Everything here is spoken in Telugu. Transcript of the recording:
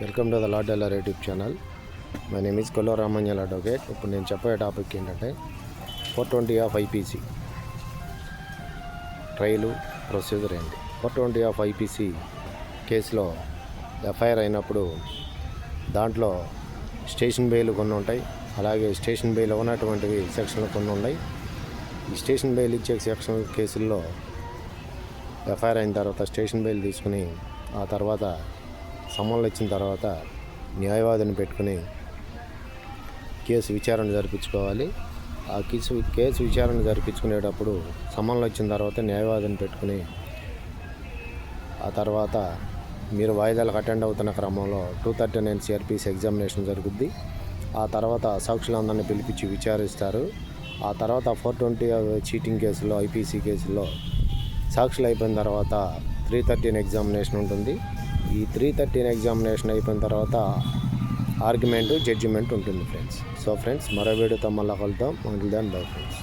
Welcome to the law tailor YouTube channel. My name is Kolla Ramanjal advocate. ఇప్పుడు నేను చెప్పే టాపిక్ ఏంటంటే 420 ఆఫ్ ఐపీసీ ట్రయలు ప్రొసీజర్ ఏంటి. 420 ఆఫ్ ఐపీసీ కేసులో ఎఫ్ఐఆర్ అయినప్పుడు దాంట్లో స్టేషన్ బెయిల్ కొన్ని ఉంటాయి, అలాగే స్టేషన్ బెయిల్ ఉన్నటువంటివి సెక్షన్లు కొన్ని ఉన్నాయి. ఈ స్టేషన్ బెయిల్ ఇచ్చే సెక్షన్ కేసుల్లో ఎఫ్ఐఆర్ అయిన తర్వాత స్టేషన్ బెయిల్ తీసుకుని ఆ తర్వాత సమన్లు ఇచ్చిన తర్వాత న్యాయవాదిని పెట్టుకుని కేసు విచారణ జరిపించుకోవాలి. ఆ కేసు విచారణ జరిపించుకునేటప్పుడు సమన్లు వచ్చిన తర్వాత న్యాయవాదిని పెట్టుకుని ఆ తర్వాత మీరు వాయిదాలకు అటెండ్ అవుతున్న క్రమంలో 239 CRPC ఎగ్జామినేషన్ జరుగుద్ది. ఆ తర్వాత సాక్షులందరినీ పిలిపించి విచారిస్తారు. ఆ తర్వాత 420 చీటింగ్ కేసులో ఐపీసీ కేసులో సాక్షులు అయిపోయిన తర్వాత 313 ఎగ్జామినేషన్ ఉంటుంది. ఈ 313 ఎగ్జామినేషన్ అయిపోయిన తర్వాత ఆర్గ్యుమెంటు జడ్జిమెంట్ ఉంటుంది ఫ్రెండ్స్. సో ఫ్రెండ్స్, మరో వీడియోతో మళ్ళీ కలుద్దాం. Until then bye friends.